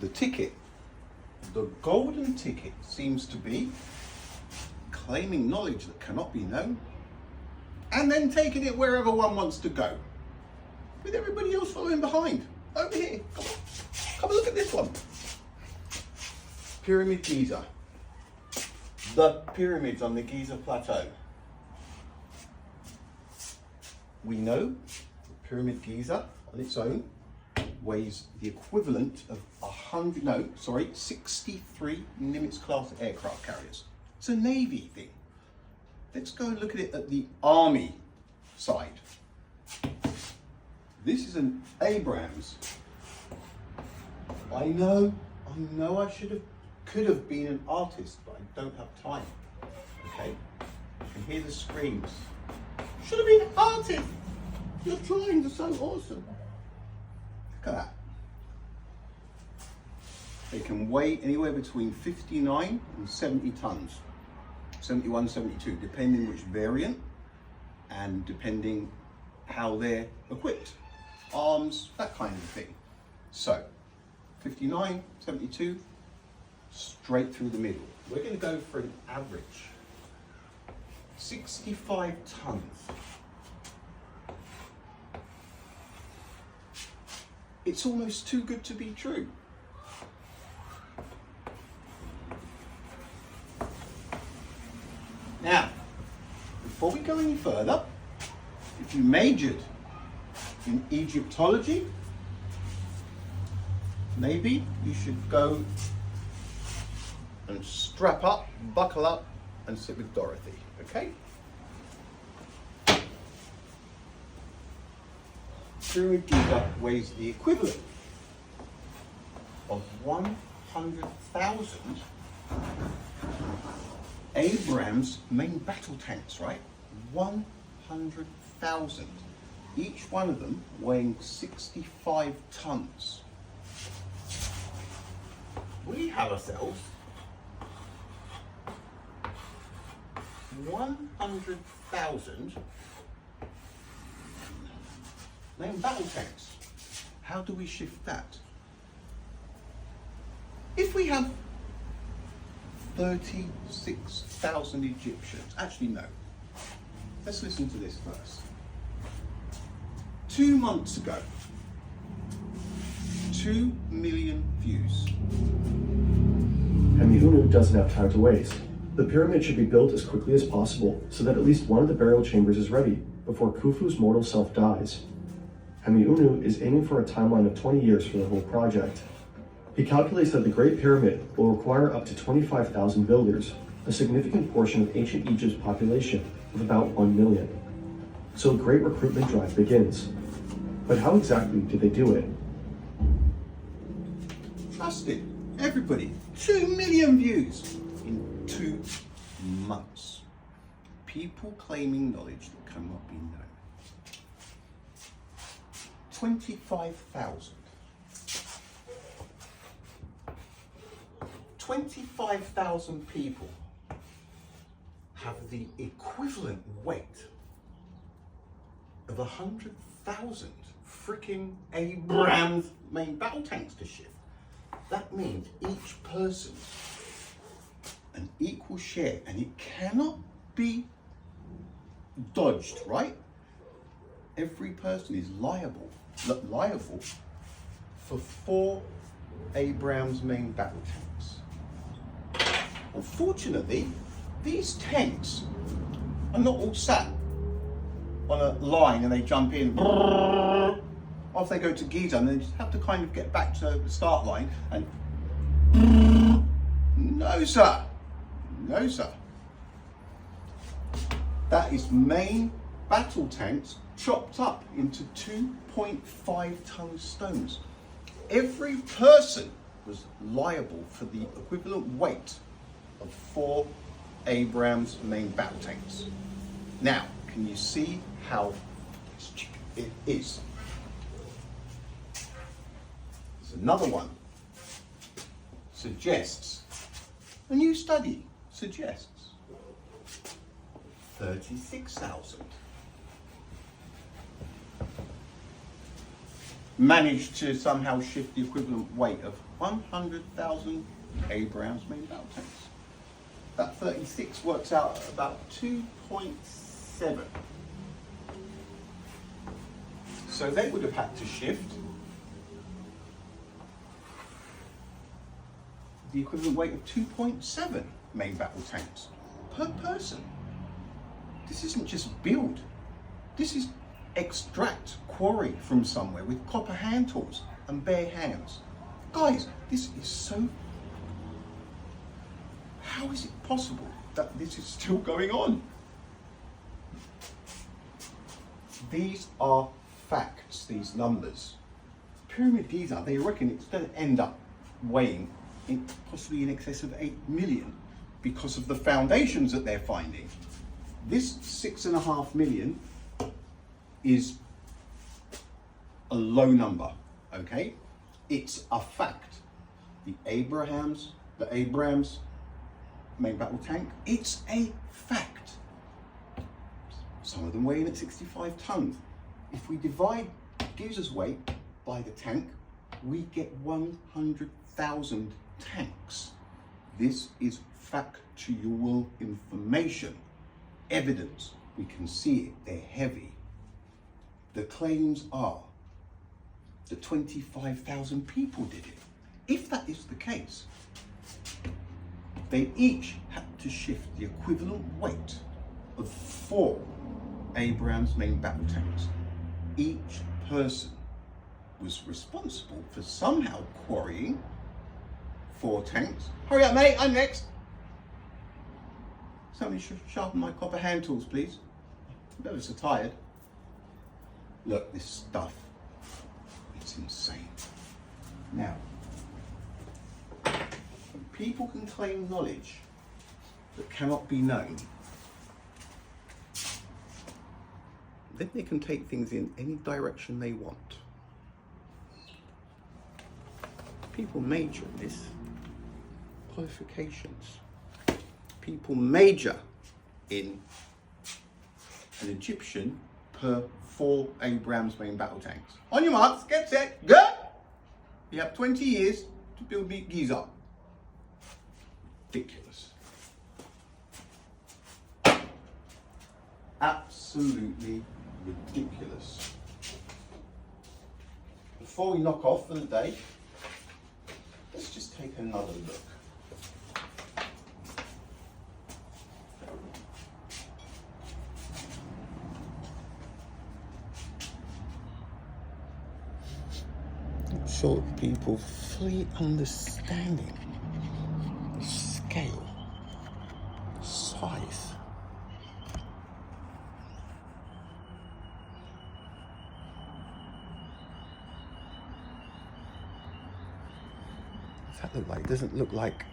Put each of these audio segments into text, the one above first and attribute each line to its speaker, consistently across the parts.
Speaker 1: the ticket. The golden ticket seems to be claiming knowledge that cannot be known and then taking it wherever one wants to go, with everybody else following behind. Over here, come and look at this one. Pyramid Giza. The pyramids on the Giza Plateau. We know the Pyramid Giza on its own weighs the equivalent of 63 Nimitz class aircraft carriers. It's a Navy thing. Let's go and look at it at the Army side. This is an Abrams. I know I could have been an artist, but I don't have time. Okay? You can hear the screams. Should have been an artist. Your drawings are so awesome. Look at that. They can weigh anywhere between 59 and 70 tons. 71, 72, depending which variant and depending how they're equipped. Arms, that kind of thing. So, 59, 72, straight through the middle. We're going to go for an average. 65 tons. It's almost too good to be true. Now, before we go any further, if you majored in Egyptology, maybe you should go and strap up, buckle up, and sit with Dorothy, okay? Pyramid Giza weighs the equivalent of 100,000 Abrams main battle tanks, right? 100,000. Each one of them weighing 65 tons. We have ourselves 100,000 main battle tanks. How do we shift that? If we have 36,000 Egyptians, actually no. Let's listen to this first. 2 months ago, 2 million views.
Speaker 2: Hemiunu doesn't have time to waste. The pyramid should be built as quickly as possible so that at least one of the burial chambers is ready before Khufu's mortal self dies. Hemiunu is aiming for a timeline of 20 years for the whole project. He calculates that the Great Pyramid will require up to 25,000 builders, a significant portion of ancient Egypt's population of about 1 million. So a great recruitment drive begins. But how exactly did they do it?
Speaker 1: Trust it, everybody. 2 million views in 2 months. People claiming knowledge that cannot be known. 25,000. 25,000 people have the equivalent weight of 100,000 freaking Abrams main battle tanks to shift. That means each person an equal share, and it cannot be dodged, right? Every person is liable for 4 Abrams main battle tanks. Unfortunately, these tanks are not all sat on a line and they jump in. Off they go to Giza, and they just have to kind of get back to the start line and no sir, no sir. That is main battle tanks chopped up into 2.5 ton stones. Every person was liable for the equivalent weight of 4 Abrams main battle tanks. Now, can you see how it is? There's another one. Suggests, a new study suggests 36,000. managed to somehow shift the equivalent weight of 100,000 Abrams main battle tanks. That 36 works out at about 2.7. So they would have had to shift the equivalent weight of 2.7 main battle tanks per person. This isn't just build. This is extract, quarry from somewhere with copper hand tools and bare hands. Guys, this is so... How is it possible that this is still going on? These are facts, these numbers. Pyramid Giza, they reckon it's going to end up weighing possibly in excess of 8 million because of the foundations that they're finding. This 6.5 million is a low number, okay? It's a fact. The Abrams main battle tank, it's a fact. Some of them weigh in at 65 tons. If we divide Giza's weight by the tank, we get 100,000 tanks. This is factual information, evidence. We can see it, they're heavy. The claims are that 25,000 people did it. If that is the case, they each had to shift the equivalent weight of 4 Abrams main battle tanks. Each person was responsible for somehow quarrying 4 tanks. Hurry up, mate, I'm next. Somebody should sharpen my copper hand tools, please. I'm ever so tired. Look, this stuff, it's insane. Now, when people can claim knowledge that cannot be known, then they can take things in any direction they want. People major in this. Qualifications. People major in an Egyptian per 4 Abrams main battle tanks. On your marks, get set, go! You have 20 years to build me Giza. Ridiculous. Absolutely ridiculous. Before we knock off for the day, let's just take another look. I'm sure people fully understanding the scale, size. What's that look like? It doesn't look like...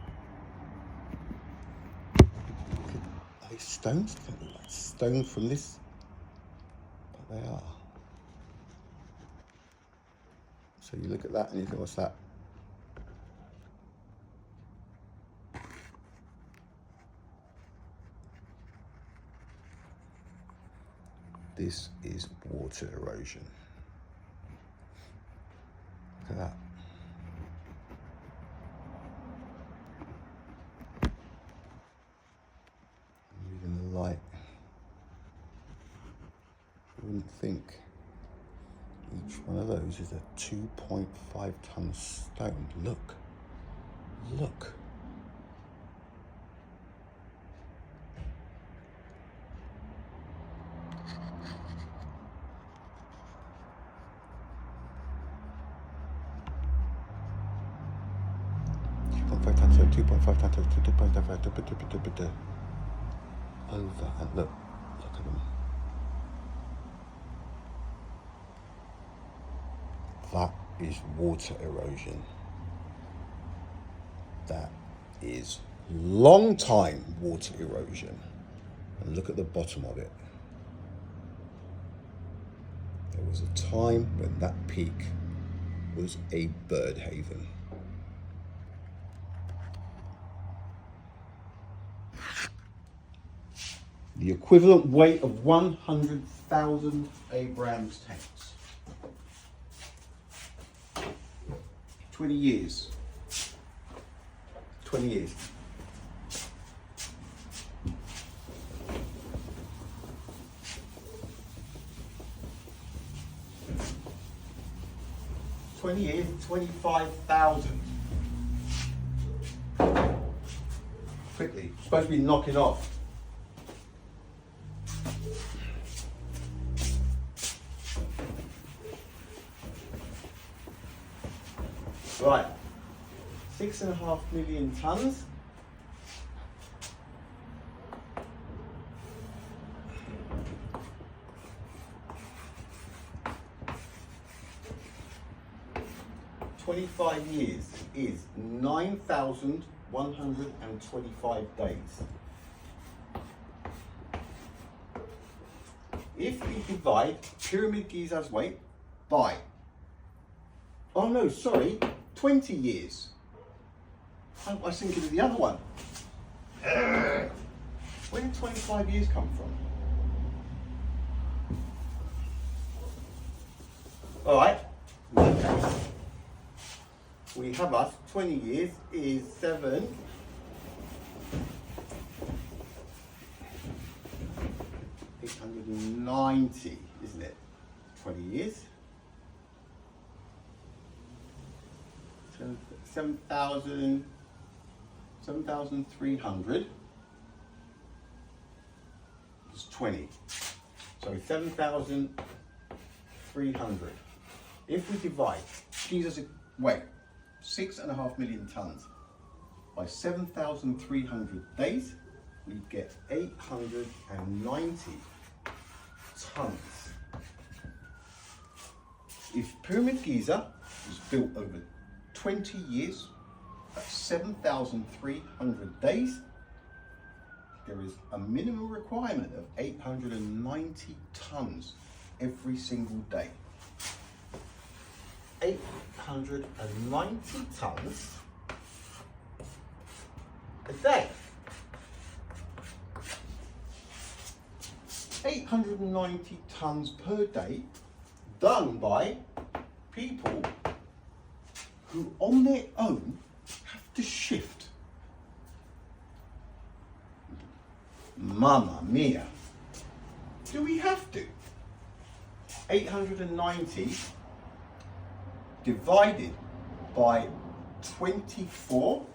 Speaker 1: Are they stones? They don't look like stone from this, but they are. So you look at that and you think, what's that? This is water erosion. Look at that. Reading the light. You wouldn't think each one of those is a 2.5 ton stone. Look. Look. Over and look at them. That is water erosion. That is long time water erosion. And look at the bottom of it. There was a time when that peak was a bird haven. The equivalent weight of 100,000 Abrams tanks. 20 years. 20 years. Years, 25,000. Quickly, supposed to be knocking off. Right, 6.5 million tons. Years is 9,125 days. If we divide Pyramid Giza's weight by, oh no, sorry, 20 years. I was thinking of the other one. Where did 25 years come from? All right. We have us 20 years is 890, isn't it? 20 years. 7,300 is 20. So 7,300. If we divide Jesus' weight, 6.5 million tons, by 7,300 days, we get 890 tons. If Pyramid Giza was built over 20 years, at 7,300 days, there is a minimum requirement of 890 tons every single day. 890 tons a day. 890 tons per day done by people who on their own have to shift. Mamma mia. Do we have to? 890 divided by 24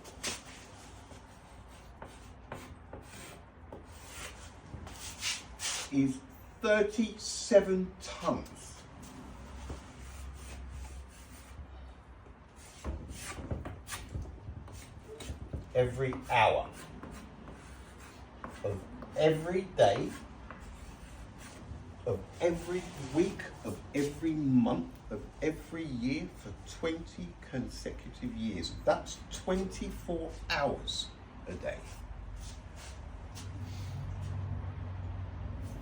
Speaker 1: is 37 tons. Every hour of every day, of every week, of every month, of every year for 20 consecutive years. That's 24 hours a day.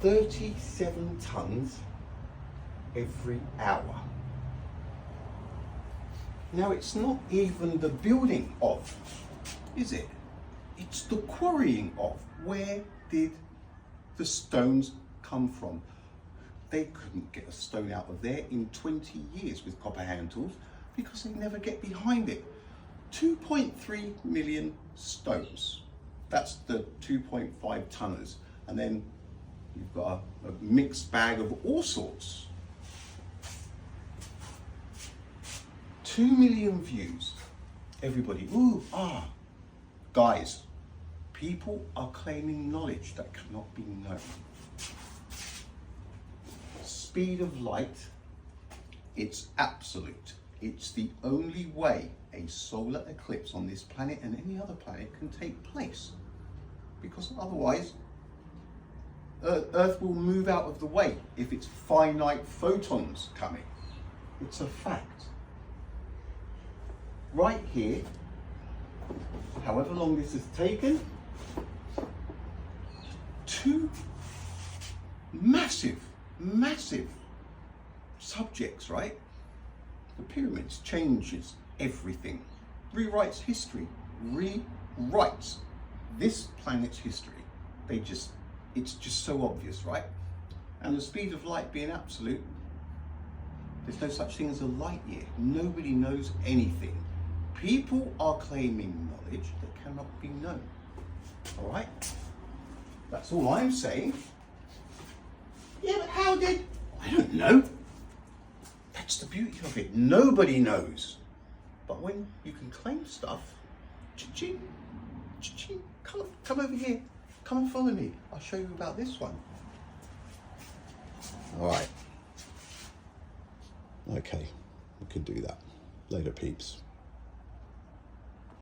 Speaker 1: 37 tons every hour. Now it's not even the building of, is it? It's the quarrying of. Where did the stones come from? They couldn't get a stone out of there in 20 years with copper hand tools because they never get behind it. 2.3 million stones. That's the 2.5 tonners. And then you've got a mixed bag of all sorts. 2 million views. Everybody, ooh, ah. Guys, people are claiming knowledge that cannot be known. Speed of light, it's absolute. It's the only way a solar eclipse on this planet and any other planet can take place. Because otherwise, Earth will move out of the way if it's finite photons coming. It's a fact. Right here, however long this has taken, two massive subjects, right? The pyramids changes everything, rewrites history, rewrites this planet's history. It's just so obvious, right? And the speed of light being absolute, there's no such thing as a light year. Nobody knows anything. People are claiming knowledge that cannot be known. All right? That's all I'm saying. Yeah, but how did... I don't know. That's the beauty of it. Nobody knows. But when you can claim stuff, cha-ching, cha-ching, come over here. Come and follow me. I'll show you about this one. All right. Okay, we can do that. Later, peeps.